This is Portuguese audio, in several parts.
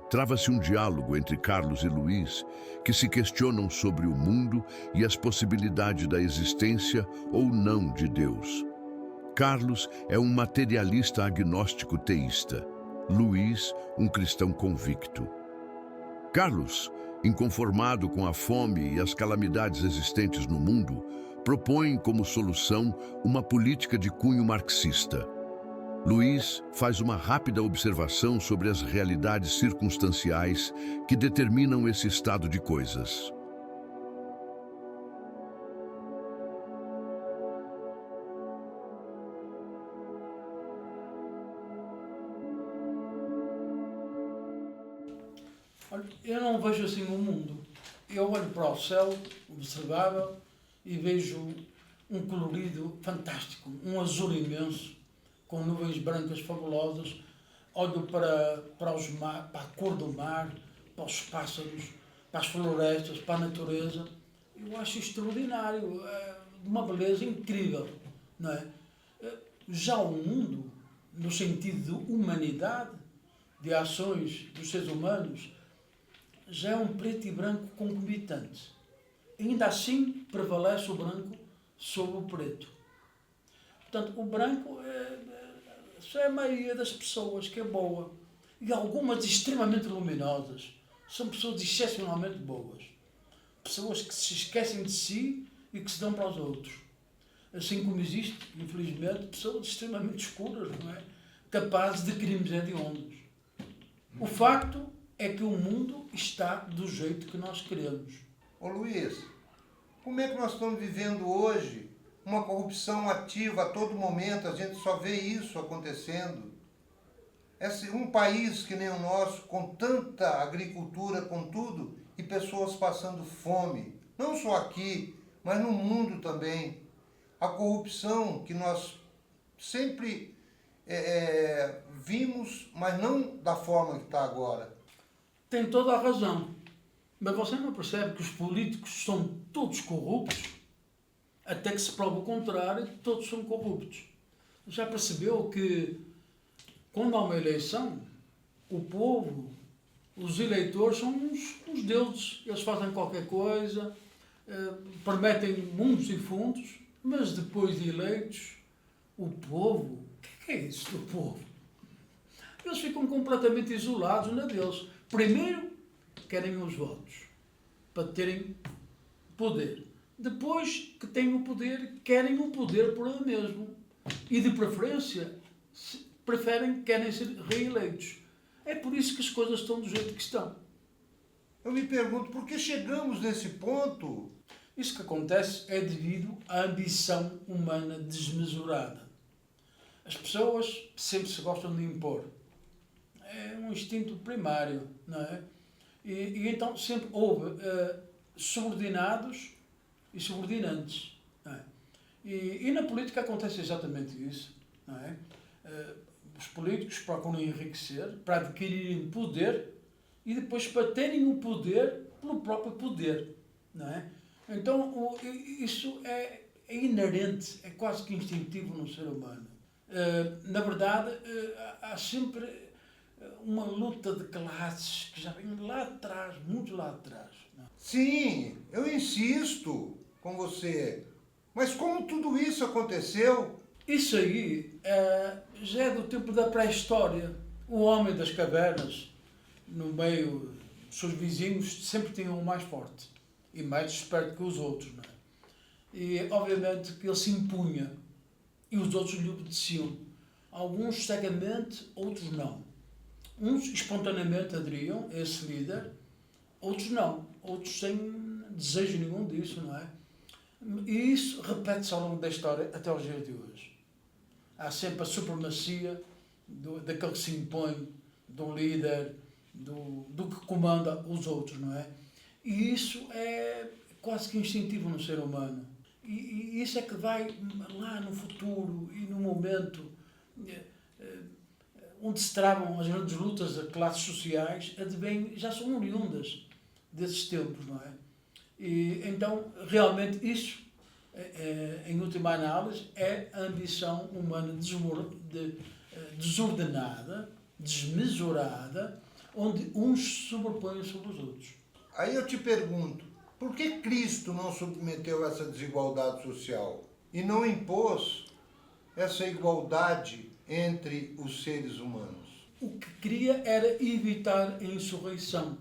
Trava-se um diálogo entre Carlos e Luiz, que se questionam sobre o mundo e as possibilidades da existência ou não de Deus. Carlos é um materialista agnóstico teísta. Luiz, um cristão convicto. Carlos, inconformado com a fome e as calamidades existentes no mundo, propõe como solução uma política de cunho marxista. Luiz faz uma rápida observação sobre as realidades circunstanciais que determinam esse estado de coisas. Olha, eu não vejo assim o mundo. Eu olho para o céu, observável, e vejo um colorido fantástico, um azul imenso, com nuvens brancas fabulosas. Olho para a cor do mar, para os pássaros, para as florestas, para a natureza. Eu acho extraordinário, de uma beleza incrível, não é? Já o mundo, no sentido de humanidade, de ações dos seres humanos, já é um preto e branco concomitante. Ainda assim, prevalece o branco sobre o preto. Portanto, o branco só é a maioria das pessoas que é boa. E algumas extremamente luminosas. São pessoas excepcionalmente boas. Pessoas que se esquecem de si e que se dão para os outros. Assim como existe, infelizmente, pessoas extremamente escuras, não é? Capazes de crimes hediondos. O facto é que o mundo está do jeito que nós queremos. Ô Luiz, como é que nós estamos vivendo hoje? Uma corrupção ativa a todo momento, a gente só vê isso acontecendo. Um país que nem o nosso, com tanta agricultura, com tudo, e pessoas passando fome, não só aqui, mas no mundo também. A corrupção que nós sempre vimos, mas não da forma que está agora. Tem toda a razão. Mas você não percebe que os políticos são todos corruptos? Até que se prova o contrário, todos são corruptos. Já percebeu que, quando há uma eleição, o povo, os eleitores são uns deuses. Eles fazem qualquer coisa, prometem mundos e fundos, mas depois de eleitos, o povo, o que é isso do povo? Eles ficam completamente isolados na deles. Primeiro, querem os votos, para terem poder. Depois que têm o poder, querem o poder por ele mesmo. E, de preferência, querem ser reeleitos. É por isso que as coisas estão do jeito que estão. Eu me pergunto, por que chegamos nesse ponto? Isso que acontece é devido à ambição humana desmesurada. As pessoas sempre se gostam de impor. É um instinto primário, não é? E então sempre houve subordinados e subordinantes. Não é? E na política acontece exatamente isso. Não é? Os políticos procuram enriquecer para adquirirem poder e depois para terem o poder pelo próprio poder. Não é? Então isso é inerente, é quase que instintivo no ser humano. Na verdade, há sempre uma luta de classes que já vem lá atrás, muito lá atrás. Não? Sim, eu insisto com você. Mas como tudo isso aconteceu? Isso aí já é do tempo da pré-história. O homem das cavernas, no meio dos seus vizinhos, sempre tinha um mais forte e mais esperto que os outros. Não é? E, obviamente, que ele se impunha e os outros lhe obedeciam. Alguns cegamente, outros não. Uns espontaneamente aderiam a esse líder, outros não. Outros sem desejo nenhum disso, não é? E isso repete-se ao longo da história até aos dias de hoje. Há sempre a supremacia daquele que se impõe, do líder, do que comanda os outros, não é? E isso é quase que instintivo no ser humano. E isso é que vai lá no futuro e no momento onde se travam as grandes lutas de classes sociais, já são oriundas desses tempos, não é? E então, realmente, isso, em última análise, é a ambição humana desordenada, desmesurada, onde uns se sobrepõem sobre os outros. Aí eu te pergunto, por que Cristo não submeteu essa desigualdade social e não impôs essa igualdade entre os seres humanos? O que queria era evitar a insurreição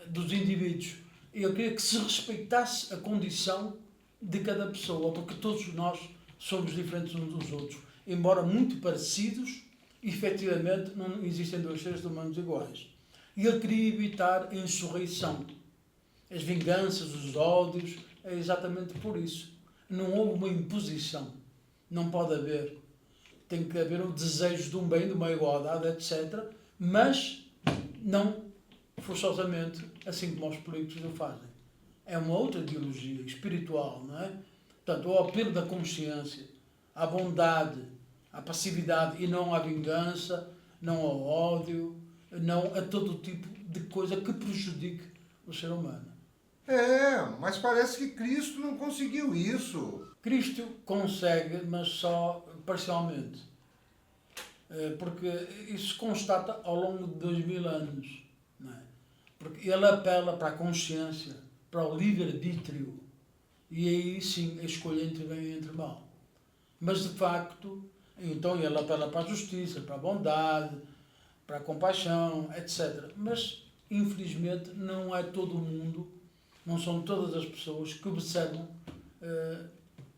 dos indivíduos. Ele queria que se respeitasse a condição de cada pessoa, porque todos nós somos diferentes uns dos outros. Embora muito parecidos, efetivamente não existem dois seres humanos iguais. E ele queria evitar a insurreição, as vinganças, os ódios. É exatamente por isso. Não houve uma imposição. Não pode haver. Tem que haver um desejo de um bem, de uma igualdade, etc. Mas não forçosamente, assim como os políticos o fazem. É uma outra ideologia espiritual, não é? Portanto, o apelo da consciência, à bondade, à passividade e não à vingança, não ao ódio, não a todo tipo de coisa que prejudique o ser humano. Mas parece que Cristo não conseguiu isso. Cristo consegue, mas só parcialmente. Porque isso se constata ao longo de 2000 anos. Não é? Porque ele apela para a consciência, para o livre-arbítrio. E aí sim a escolha entre bem e entre mal. Mas de facto, então ele apela para a justiça, para a bondade, para a compaixão, etc. Mas infelizmente não é todo o mundo, não são todas as pessoas que observam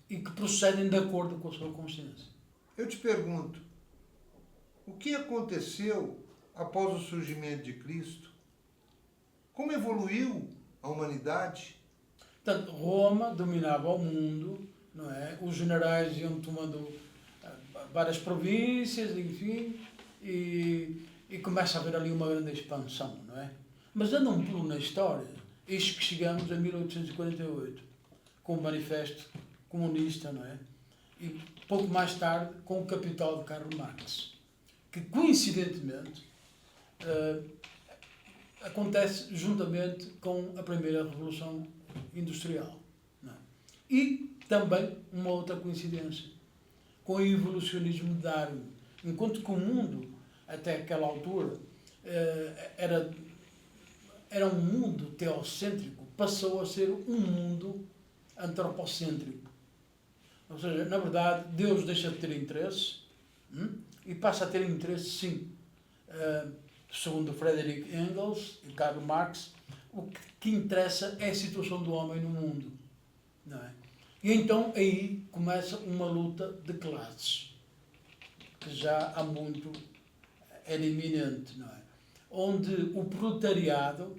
e que procedem de acordo com a sua consciência. Eu te pergunto, o que aconteceu após o surgimento de Cristo? Como evoluiu a humanidade? Portanto, Roma dominava o mundo, não é? Os generais iam tomando várias províncias, enfim, e começa a haver ali uma grande expansão, não é? Mas dando um pulo na história, eis que chegamos a 1848, com o Manifesto Comunista, não é? E pouco mais tarde, com o Capital de Karl Marx, que coincidentemente acontece juntamente com a primeira Revolução Industrial. Não é? E também uma outra coincidência, com o evolucionismo de Darwin. Enquanto que o mundo, até aquela altura, era um mundo teocêntrico, passou a ser um mundo antropocêntrico. Ou seja, na verdade, Deus deixa de ter interesse e passa a ter interesse, sim. Segundo Friedrich Engels e Karl Marx, o que interessa é a situação do homem no mundo. Não é? E então aí começa uma luta de classes, que já há muito era iminente, não é? Onde o proletariado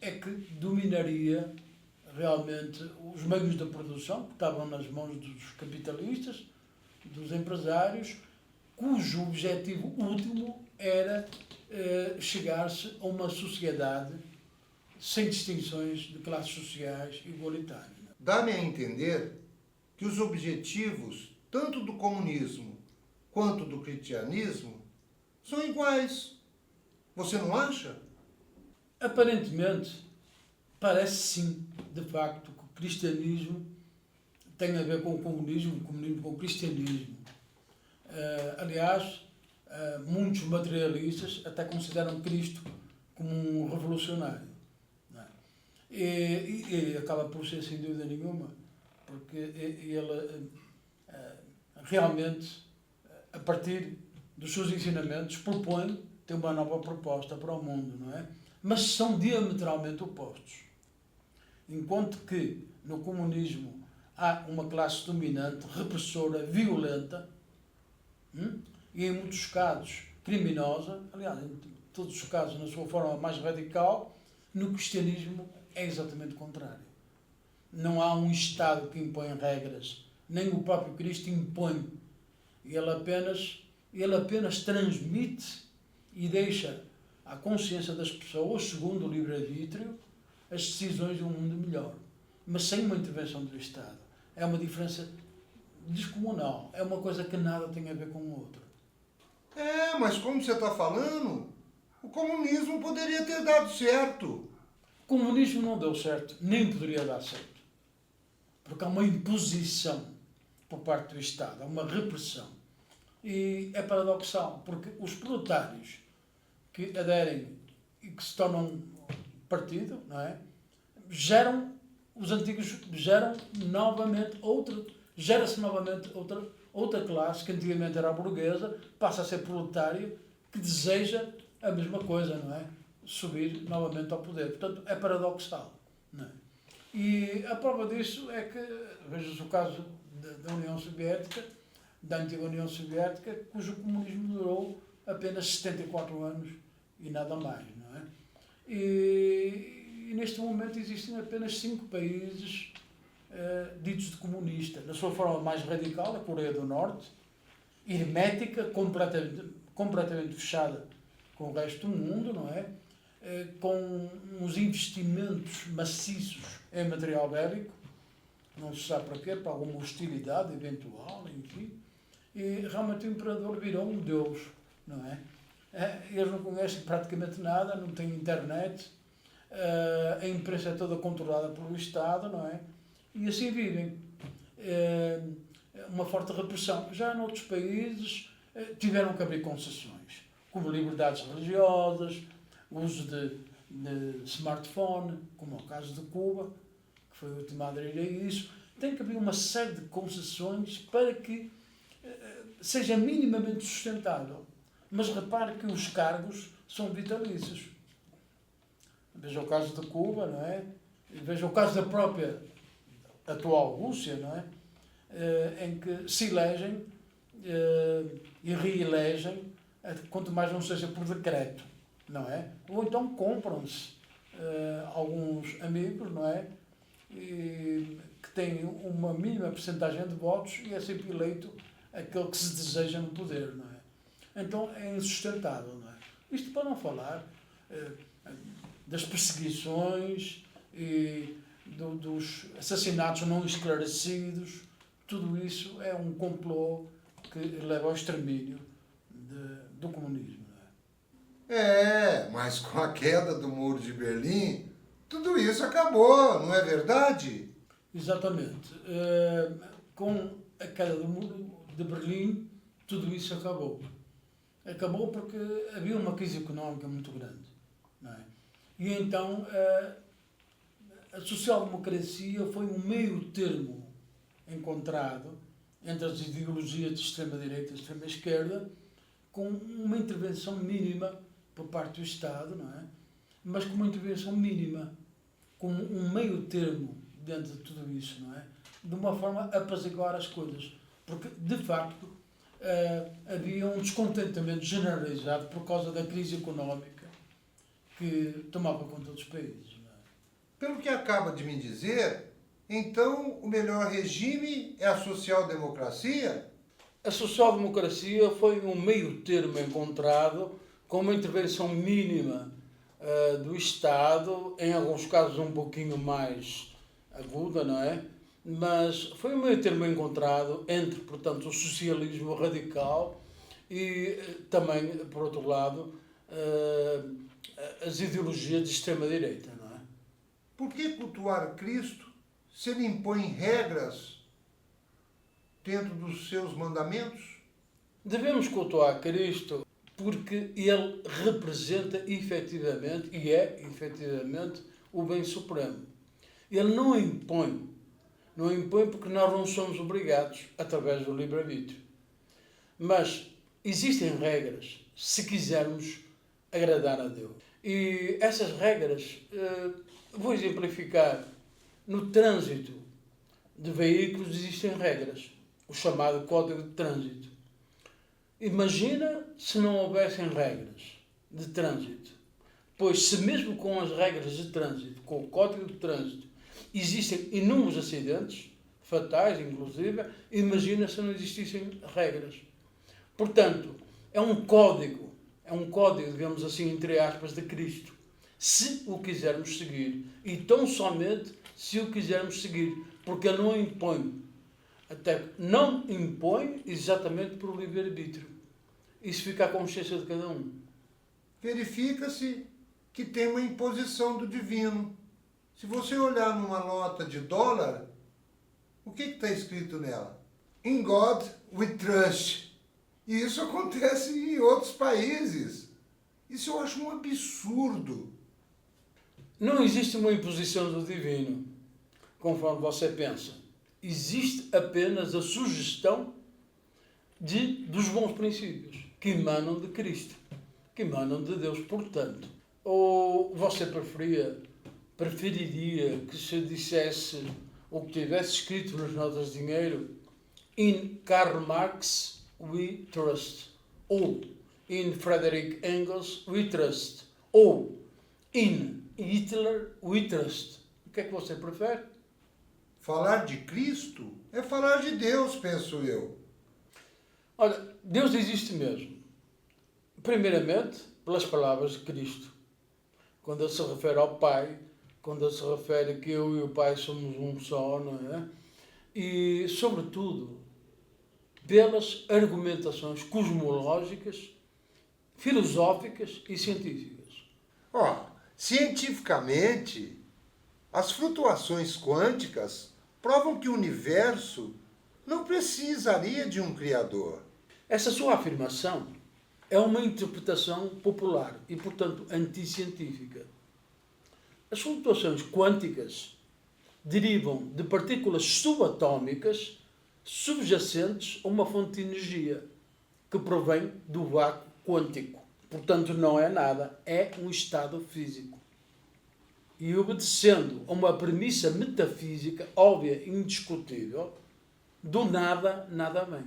é que dominaria realmente os meios de produção, que estavam nas mãos dos capitalistas, dos empresários, cujo objetivo último era chegar-se a uma sociedade sem distinções de classes sociais igualitárias. Dá-me a entender que os objetivos, tanto do comunismo quanto do cristianismo, são iguais. Você não acha? Aparentemente, parece sim, de facto, que o cristianismo tem a ver com o comunismo com o cristianismo. Aliás, muitos materialistas até consideram Cristo como um revolucionário. Não é? E acaba por ser sem dúvida nenhuma, porque ele realmente, a partir dos seus ensinamentos, propõe ter uma nova proposta para o mundo, não é? Mas são diametralmente opostos. Enquanto que no comunismo há uma classe dominante, repressora, violenta, e em muitos casos criminosa, aliás, em todos os casos na sua forma mais radical, no cristianismo é exatamente o contrário. Não há um Estado que impõe regras, nem o próprio Cristo impõe. Ele apenas transmite e deixa à consciência das pessoas, segundo o livre-arbítrio, as decisões de um mundo melhor, mas sem uma intervenção do Estado. É uma diferença descomunal, é uma coisa que nada tem a ver com o outro. Mas como você está falando, o comunismo poderia ter dado certo. O comunismo não deu certo, nem poderia dar certo. Porque há uma imposição por parte do Estado, há uma repressão. E é paradoxal, porque os proletários que aderem e que se tornam partido, não é? Os antigos geram novamente gera-se novamente outra classe, que antigamente era a burguesa, passa a ser proletário, que deseja a mesma coisa, não é? Subir novamente ao poder. Portanto, é paradoxal, não é? E a prova disso é que, veja-se o caso da União Soviética, da antiga União Soviética, cujo comunismo durou apenas 74 anos e nada mais, não é? E neste momento existem apenas 5 países ditos de comunista. Na sua forma mais radical, a Coreia do Norte, hermética, completamente fechada com o resto do mundo, não é? Com uns investimentos maciços em material bélico, não se sabe para quê, para alguma hostilidade eventual, enfim. E realmente o imperador virou um deus, não é? Eles não conhecem praticamente nada, não têm internet, a imprensa é toda controlada pelo Estado, não é? E assim vivem. Uma forte repressão. Já noutros países tiveram que abrir concessões, como liberdades religiosas, uso de smartphone, como é o caso de Cuba, que foi a última a aderir a isso. Tem que haver uma série de concessões para que seja minimamente sustentável. Mas repare que os cargos são vitalícios. Veja o caso de Cuba, não é? Veja o caso da própria atual Rússia, não é? Em que se elegem e reelegem, quanto mais não seja por decreto, não é? Ou então compram-se alguns amigos, não é? Que têm uma mínima percentagem de votos e é sempre eleito aquele que se deseja no poder, não é? Então é insustentável, não é? Isto para não falar das perseguições e dos assassinatos não esclarecidos. Tudo isso é um complô que leva ao extermínio do comunismo. Não é? Mas com a queda do Muro de Berlim, tudo isso acabou, não é verdade? Exatamente. Com a queda do Muro de Berlim, tudo isso acabou. Acabou porque havia uma crise económica muito grande, não é? E então a social-democracia foi um meio termo encontrado entre as ideologias de extrema-direita e de extrema-esquerda, com uma intervenção mínima por parte do Estado, não é? Mas com uma intervenção mínima, como um meio termo dentro de tudo isso, não é? De uma forma a apaziguar as coisas. Porque, de facto, havia um descontentamento generalizado por causa da crise económica que tomava conta dos países. Não é? Pelo que acaba de me dizer, então o melhor regime é a social-democracia? A social-democracia foi um meio termo encontrado com uma intervenção mínima do Estado, em alguns casos um pouquinho mais aguda, não é? Mas foi um meio termo encontrado entre, portanto, o socialismo radical e também, por outro lado, as ideologias de extrema-direita, não é? Por que cultuar Cristo se ele impõe regras dentro dos seus mandamentos? Devemos cultuar Cristo porque ele representa efetivamente, e é efetivamente, o bem supremo. Ele não impõe porque nós não somos obrigados através do livre-arbítrio. Mas existem regras se quisermos agradar a Deus. E essas regras, vou exemplificar, no trânsito de veículos existem regras, o chamado Código de Trânsito. Imagina se não houvessem regras de trânsito, pois se mesmo com as regras de trânsito, com o Código de Trânsito, existem inúmeros acidentes, fatais inclusive, imagina se não existissem regras. Portanto, é um código, digamos assim, entre aspas, de Cristo, se o quisermos seguir, e tão somente se o quisermos seguir, porque ele não impõe. Até não impõe exatamente por livre-arbítrio. Isso fica à consciência de cada um. Verifica-se que tem uma imposição do divino. Se você olhar numa nota de dólar, o que está escrito nela? In God we trust. E isso acontece em outros países. Isso eu acho um absurdo. Não existe uma imposição do divino, conforme você pensa. Existe apenas a sugestão dos bons princípios, que emanam de Cristo, que emanam de Deus. Portanto, ou você preferiria que se dissesse o que tivesse escrito nas notas de dinheiro: In Karl Marx we trust, ou In Frederick Engels we trust, ou In Hitler we trust. O que é que você prefere? Falar de Cristo é falar de Deus, penso eu. Olha, Deus existe mesmo. Primeiramente, pelas palavras de Cristo. Quando ele se refere ao Pai, quando ele se refere que eu e o Pai somos um só, não é? E, sobretudo, pelas argumentações cosmológicas, filosóficas e científicas. Cientificamente, as flutuações quânticas provam que o universo não precisaria de um criador. Essa sua afirmação é uma interpretação popular e, portanto, anticientífica. As flutuações quânticas derivam de partículas subatômicas subjacentes a uma fonte de energia que provém do vácuo quântico. Portanto, não é nada, é um estado físico. E obedecendo a uma premissa metafísica óbvia e indiscutível, do nada, nada vem.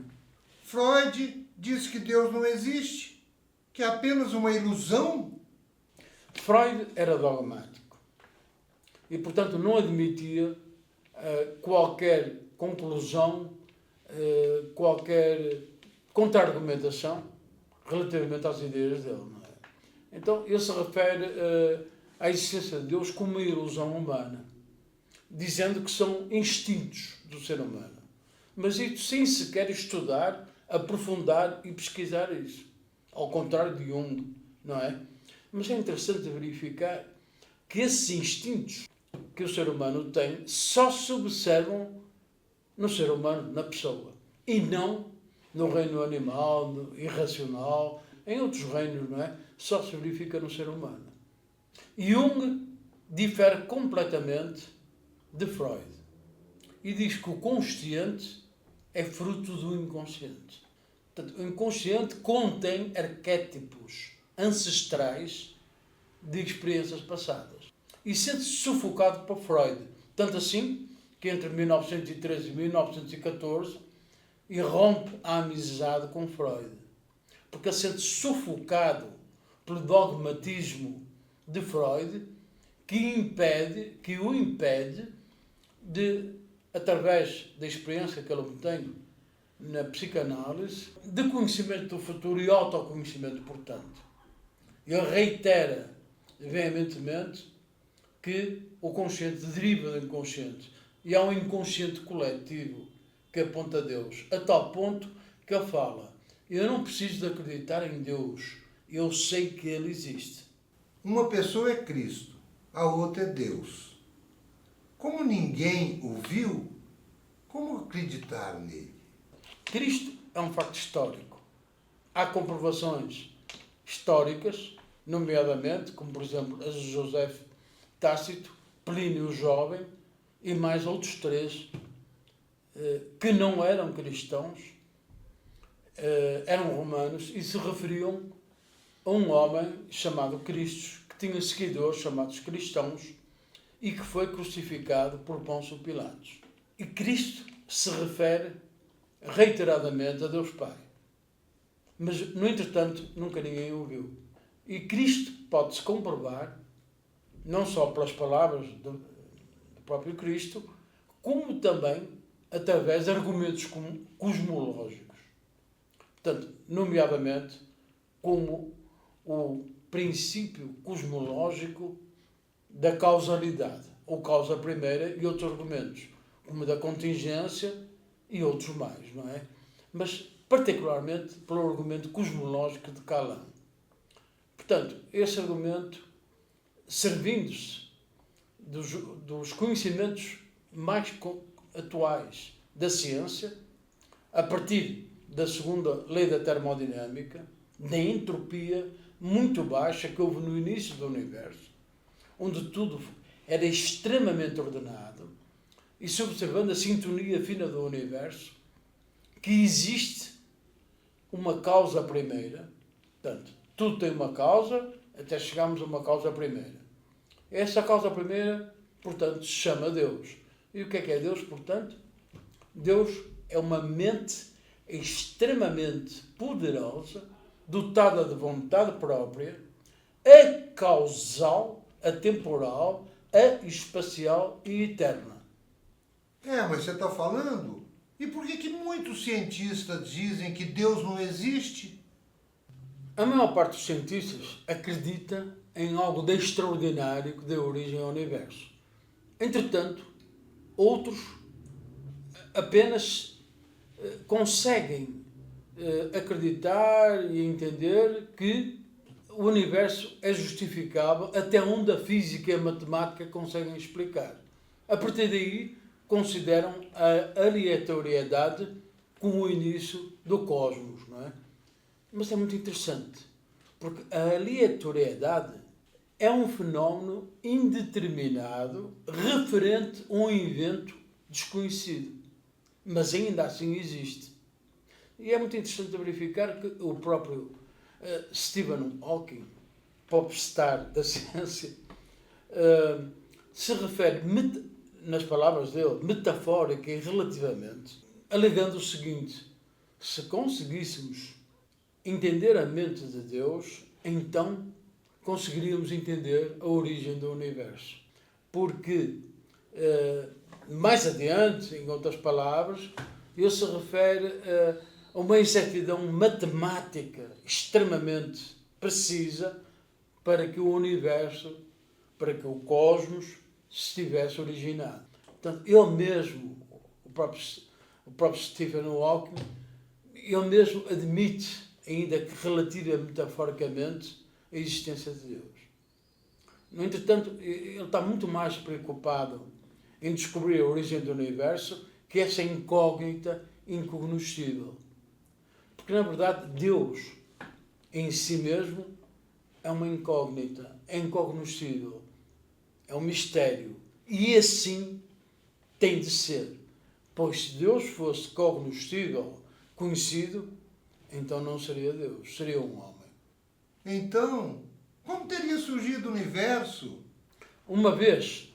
Freud disse que Deus não existe, que é apenas uma ilusão. Freud era dogmático e, portanto, não admitia qualquer conclusão, qualquer contra-argumentação relativamente às ideias dele. Não é? Então, ele se refere à existência de Deus como uma ilusão humana, dizendo que são instintos do ser humano. Mas isto sem sequer estudar, aprofundar e pesquisar isso. Ao contrário de Jung, não é? Mas é interessante verificar que esses instintos que o ser humano tem só se observam no ser humano, na pessoa, e não no reino animal, no irracional, em outros reinos, não é? Só se verifica no ser humano. Jung difere completamente de Freud e diz que o consciente é fruto do inconsciente. Portanto, o inconsciente contém arquétipos ancestrais de experiências passadas e sente-se sufocado por Freud. Tanto assim que entre 1913 e 1914 irrompe a amizade com Freud, porque ele sente-se sufocado pelo dogmatismo de Freud, que o impede de, através da experiência que ele obtém na psicanálise, de conhecimento do futuro e autoconhecimento, portanto. Ele reitera veementemente que o consciente deriva do inconsciente e há um inconsciente coletivo que aponta a Deus, a tal ponto que ele fala: eu não preciso de acreditar em Deus, eu sei que Ele existe. Uma pessoa é Cristo, a outra é Deus. Como ninguém o viu, como acreditar nele? Cristo é um facto histórico. Há comprovações históricas, nomeadamente, como por exemplo as de José Tácito, Plínio o Jovem e mais outros três, que não eram cristãos, eram romanos e se referiam a um homem chamado Cristo, que tinha seguidores chamados cristãos e que foi crucificado por Pôncio Pilatos. E Cristo se refere reiteradamente a Deus Pai. Mas, no entretanto, nunca ninguém o viu. E Cristo pode-se comprovar, não só pelas palavras do próprio Cristo, como também através de argumentos cosmológicos. Portanto, nomeadamente, como o princípio cosmológico da causalidade, ou causa primeira, e outros argumentos, como da contingência e outros mais, não é? Mas, particularmente, pelo argumento cosmológico de Calan. Portanto, esse argumento, servindo-se dos conhecimentos mais atuais da ciência, a partir da segunda lei da termodinâmica, da entropia, muito baixa que houve no início do universo, onde tudo era extremamente ordenado, e se observando a sintonia fina do universo, que existe uma causa primeira. Portanto, tudo tem uma causa, até chegarmos a uma causa primeira. Essa causa primeira, portanto, se chama Deus. E o que é Deus, portanto? Deus é uma mente extremamente poderosa, dotada de vontade própria, acausal, atemporal, espacial e eterna. Mas você está falando? E por que muitos cientistas dizem que Deus não existe? A maior parte dos cientistas acredita em algo de extraordinário que dê origem ao universo. Entretanto, outros apenas conseguem acreditar e entender que o universo é justificável até onde a física e a matemática conseguem explicar. A partir daí, consideram a aleatoriedade como o início do cosmos, não é? Mas é muito interessante, porque a aleatoriedade é um fenómeno indeterminado referente a um evento desconhecido, mas ainda assim existe. E é muito interessante verificar que o próprio Stephen Hawking, popstar da ciência, se refere, nas palavras dele, metafórica e relativamente, alegando o seguinte: se conseguíssemos entender a mente de Deus, então conseguiríamos entender a origem do universo. Porque, mais adiante, em outras palavras, ele se refere a uma exatidão matemática extremamente precisa para que o universo, para que o cosmos se tivesse originado. Portanto, ele mesmo, o próprio Stephen Hawking, ele mesmo admite, ainda que relativa metaforicamente, a existência de Deus. No entretanto, ele está muito mais preocupado em descobrir a origem do universo que essa incógnita incognoscível. Porque, na verdade, Deus em si mesmo é uma incógnita, é incognoscível, é um mistério. E assim tem de ser. Pois se Deus fosse cognoscível, conhecido, então não seria Deus, seria um homem. Então, como teria surgido o universo? Uma vez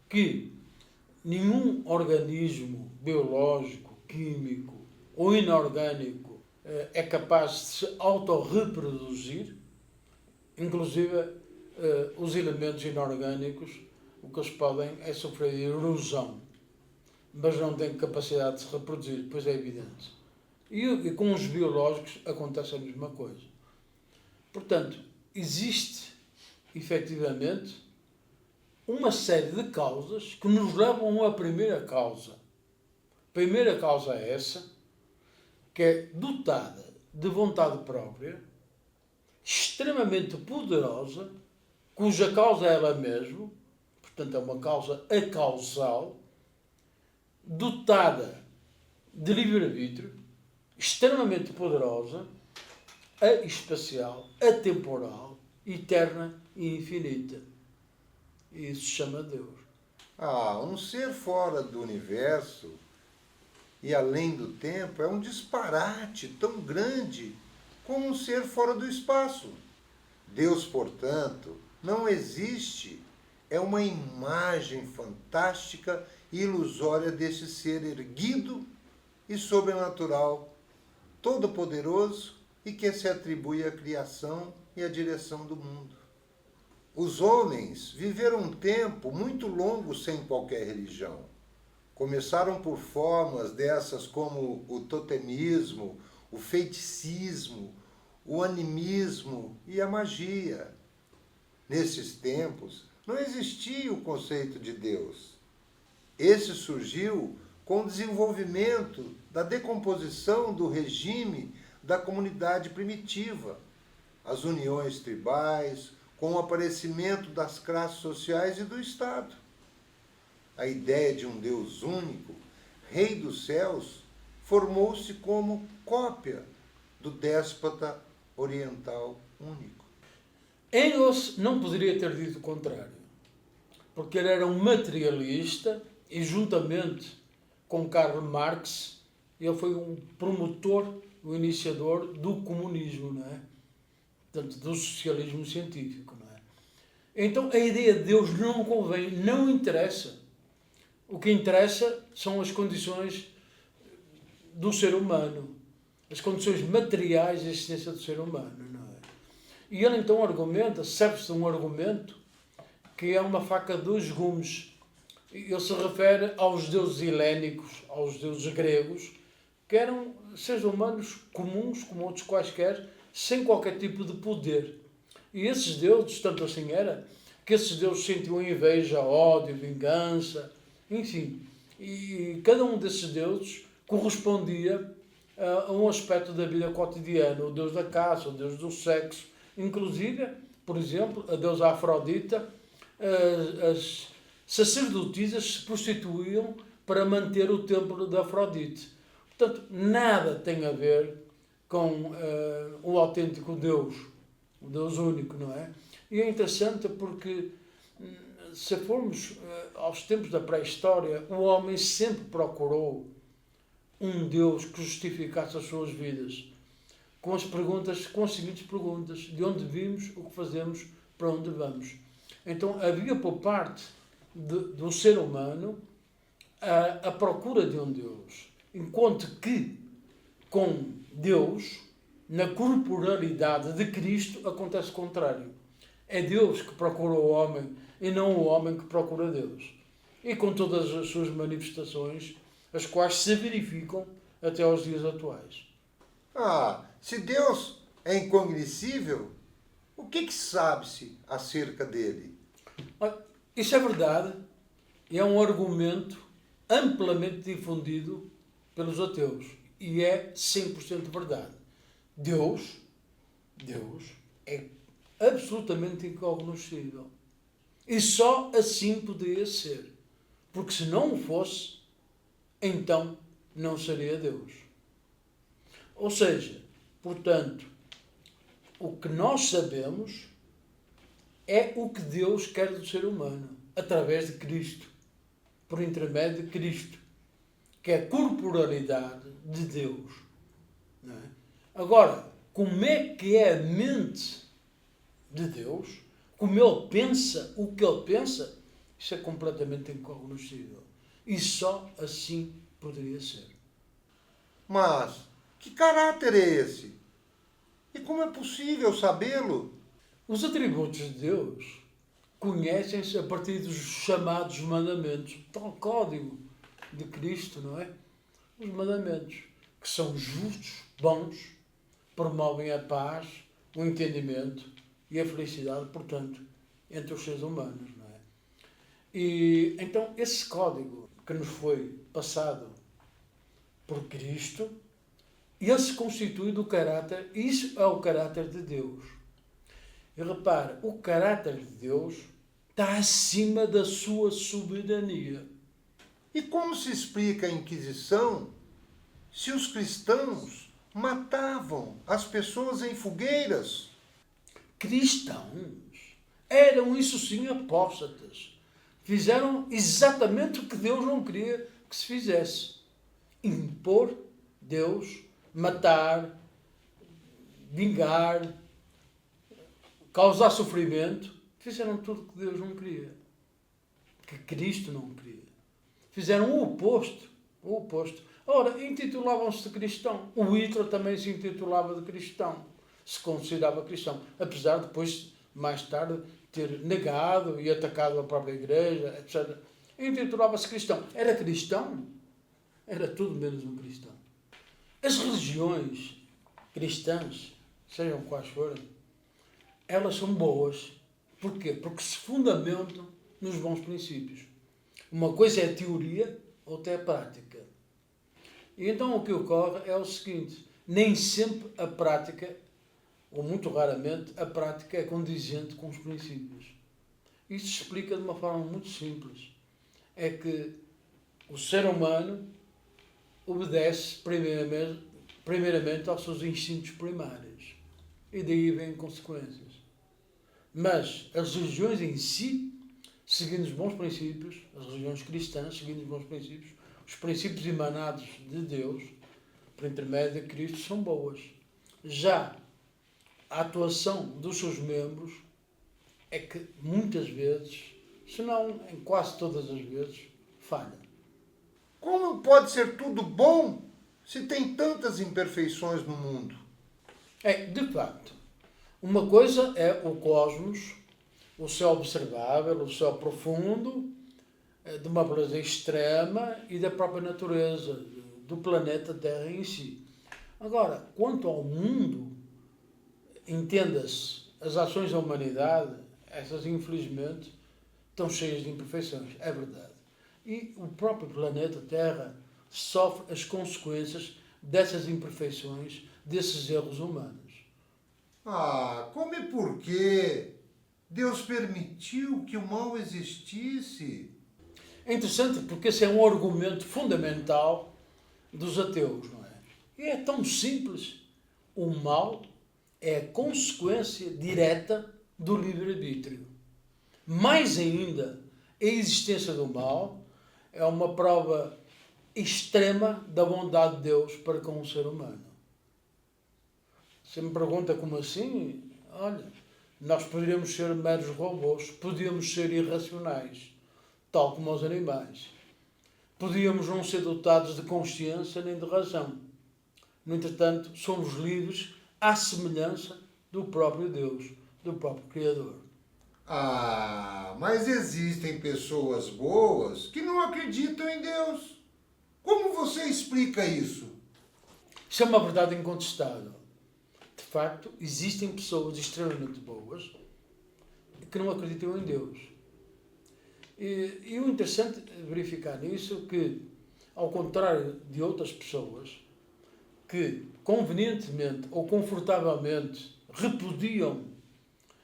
que nenhum organismo biológico, químico ou inorgânico é capaz de se autorreproduzir, inclusive os elementos inorgânicos, o que eles podem é sofrer erosão, mas não têm capacidade de se reproduzir, pois é evidente. E com os biológicos acontece a mesma coisa. Portanto, existe, efetivamente, uma série de causas que nos levam à primeira causa. A primeira causa é essa, que é dotada de vontade própria, extremamente poderosa, cuja causa é ela mesma, portanto é uma causa acausal, dotada de livre-arbítrio, extremamente poderosa, espacial, atemporal, eterna e infinita. E isso se chama Deus. Um ser fora do universo e além do tempo é um disparate tão grande como um ser fora do espaço. Deus, portanto, não existe. É uma imagem fantástica e ilusória desse ser erguido e sobrenatural, todo-poderoso e que se atribui à criação e à direção do mundo. Os homens viveram um tempo muito longo sem qualquer religião. Começaram por formas dessas como o totemismo, o feiticismo, o animismo e a magia. Nesses tempos, não existia o conceito de Deus. Esse surgiu com o desenvolvimento da decomposição do regime da comunidade primitiva, as uniões tribais, com o aparecimento das classes sociais e do Estado. A ideia de um Deus único, Rei dos céus, formou-se como cópia do déspota oriental único. Engels não poderia ter dito o contrário, porque ele era um materialista e, juntamente com Karl Marx, ele foi um promotor, um iniciador do comunismo, não é? Portanto, do socialismo científico, não é? Então, a ideia de Deus não convém, não interessa. O que interessa são as condições do ser humano, as condições materiais de existência do ser humano, não é? E ele então argumenta, serve-se de um argumento que é uma faca de dois gumes. Ele se refere aos deuses helénicos, aos deuses gregos, que eram seres humanos comuns, como outros quaisquer, sem qualquer tipo de poder. E esses deuses, tanto assim era, que esses deuses sentiam inveja, ódio, vingança, enfim. E cada um desses deuses correspondia a um aspecto da vida cotidiana. O deus da caça, o deus do sexo, inclusive, por exemplo, a deusa Afrodita, as sacerdotisas se prostituíam para manter o templo de Afrodite. Portanto, nada tem a ver com o autêntico Deus, o Deus único, não é? E é interessante porque, se formos aos tempos da pré-história, o homem sempre procurou um Deus que justificasse as suas vidas, com as seguintes perguntas: de onde vimos, o que fazemos, para onde vamos. Então havia por parte do ser humano a procura de um Deus, enquanto que com Deus, na corporalidade de Cristo, acontece o contrário. É Deus que procura o homem e não o homem que procura Deus. E com todas as suas manifestações, as quais se verificam até aos dias atuais. Se Deus é incognoscível, o que sabe-se acerca dele? Isso é verdade e é um argumento amplamente difundido pelos ateus. E é 100% verdade. Deus é absolutamente incognoscível. E só assim poderia ser. Porque se não o fosse, então não seria Deus. Ou seja, portanto, o que nós sabemos é o que Deus quer do ser humano, através de Cristo, por intermédio de Cristo, que é a corporalidade de Deus. Não é? Agora, como é que é a mente de Deus? Como ele pensa, o que ele pensa, isso é completamente incognoscível. E só assim poderia ser. Mas que caráter é esse? E como é possível sabê-lo? Os atributos de Deus conhecem-se a partir dos chamados mandamentos, tal código de Cristo, não é? Os mandamentos, que são justos, bons, promovem a paz, o entendimento e a felicidade, portanto, entre os seres humanos, não é? E então esse código que nos foi passado por Cristo, ele se constitui do caráter, isso é o caráter de Deus. E repare, o caráter de Deus está acima da sua soberania. E como se explica a Inquisição se os cristãos matavam as pessoas em fogueiras? Cristãos eram, isso sim, apóstatas. Fizeram exatamente o que Deus não queria que se fizesse. Impor Deus, matar, vingar, causar sofrimento. Fizeram tudo o que Deus não queria, que Cristo não queria. Fizeram o oposto. O oposto. Ora, intitulavam-se de cristão. O Hitler também se intitulava de cristão. Se considerava cristão. Apesar de depois, mais tarde, ter negado e atacado a própria igreja, etc. Intitulava-se cristão. Era cristão? Era tudo menos um cristão. As religiões cristãs, sejam quais forem, elas são boas. Porquê? Porque se fundamentam nos bons princípios. Uma coisa é a teoria, outra é a prática. E então o que ocorre é o seguinte: nem sempre a prática, ou muito raramente, a prática é condizente com os princípios. Isto se explica de uma forma muito simples. É que o ser humano obedece primeiramente aos seus instintos primários. E daí vêm consequências. Mas as religiões em si, seguindo os bons princípios, as religiões cristãs, seguindo os bons princípios, os princípios emanados de Deus, por intermédio de Cristo, são boas. Já a atuação dos seus membros é que muitas vezes, se não em quase todas as vezes, falha. Como pode ser tudo bom se tem tantas imperfeições no mundo? De facto, uma coisa é o cosmos, o céu observável, o céu profundo, de uma beleza extrema e da própria natureza, do planeta Terra em si. Agora, quanto ao mundo, entenda-se, as ações da humanidade, essas infelizmente estão cheias de imperfeições, é verdade. E o próprio planeta Terra sofre as consequências dessas imperfeições, desses erros humanos. Como e por quê? Deus permitiu que o mal existisse. É interessante porque esse é um argumento fundamental dos ateus, não é? E é tão simples. O mal é a consequência direta do livre-arbítrio. Mais ainda, a existência do mal é uma prova extrema da bondade de Deus para com o ser humano. Você me pergunta como assim? Olha, nós poderíamos ser meros robôs, podíamos ser irracionais, tal como os animais. Podíamos não ser dotados de consciência nem de razão. No entretanto, somos livres à semelhança do próprio Deus, do próprio Criador. Mas existem pessoas boas que não acreditam em Deus. Como você explica isso? Isso é uma verdade incontestável. De facto, existem pessoas extremamente boas que não acreditam em Deus. E o interessante é verificar nisso que, ao contrário de outras pessoas que convenientemente ou confortavelmente repudiam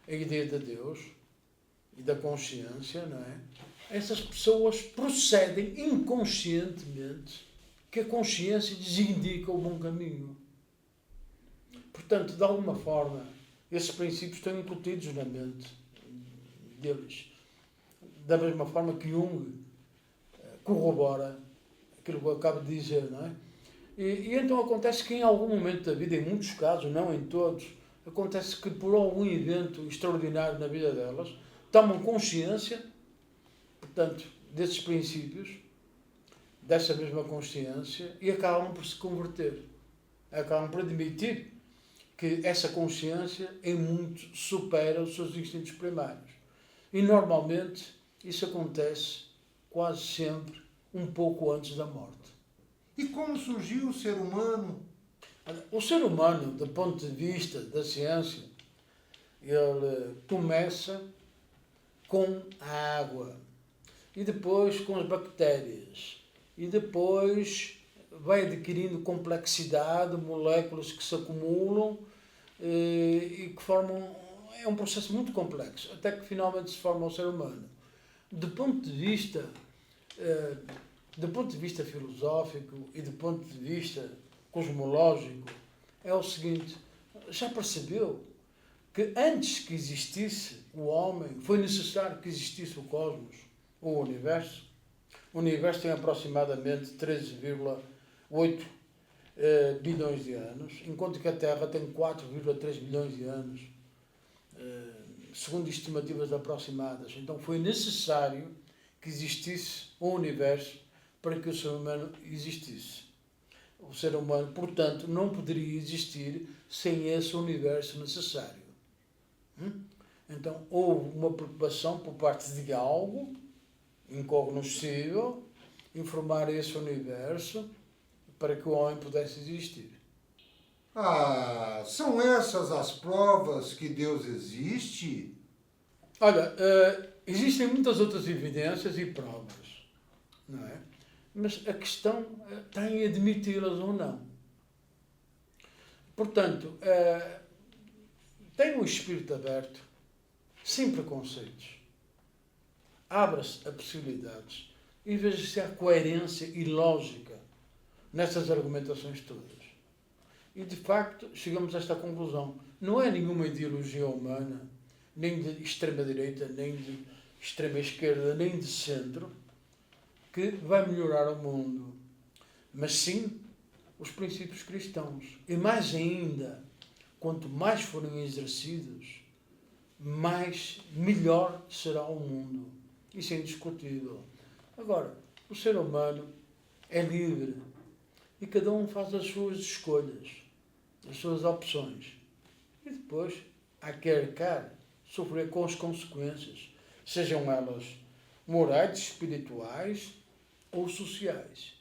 a ideia de Deus e da consciência, não é? Essas pessoas procedem inconscientemente que a consciência lhes indica o bom caminho. Portanto, de alguma forma, esses princípios estão incutidos na mente deles. Da mesma forma que Jung corrobora aquilo que eu acabo de dizer, não é? E então acontece que em algum momento da vida, em muitos casos, não em todos, acontece que por algum evento extraordinário na vida delas, tomam consciência, portanto, desses princípios, dessa mesma consciência, e acabam por se converter. Acabam por admitir que essa consciência em muito supera os seus instintos primários. E normalmente isso acontece quase sempre um pouco antes da morte. E como surgiu o ser humano? O ser humano, do ponto de vista da ciência, ele começa com a água, e depois com as bactérias, e depois vai adquirindo complexidade, moléculas que se acumulam e que formam... É um processo muito complexo, até que finalmente se forma o ser humano. Do ponto de vista filosófico e do ponto de vista cosmológico, é o seguinte: já percebeu que antes que existisse o homem, foi necessário que existisse o cosmos, ou o universo? O universo tem aproximadamente 13,8 bilhões de anos, enquanto que a Terra tem 4,3 bilhões de anos, segundo estimativas aproximadas. Então foi necessário que existisse o universo para que o ser humano existisse. O ser humano, portanto, não poderia existir sem esse universo necessário. Então houve uma preocupação por parte de algo incognoscível em formar esse universo para que o homem pudesse existir. São essas as provas que Deus existe? Olha, existem muitas outras evidências e provas, não é? Mas a questão está em admiti-las ou não. Portanto, tenha o espírito aberto, sem preconceitos. Abra-se a possibilidades e veja se há coerência e lógica nessas argumentações todas. E, de facto, chegamos a esta conclusão. Não é nenhuma ideologia humana, nem de extrema-direita, nem de extrema-esquerda, nem de centro, que vai melhorar o mundo. Mas sim os princípios cristãos. E mais ainda, quanto mais forem exercidos, melhor será o mundo. Isso é indiscutível. Agora, o ser humano é livre e cada um faz as suas escolhas, as suas opções. E depois há que arcar, sofrer com as consequências, sejam elas morais, espirituais ou sociais.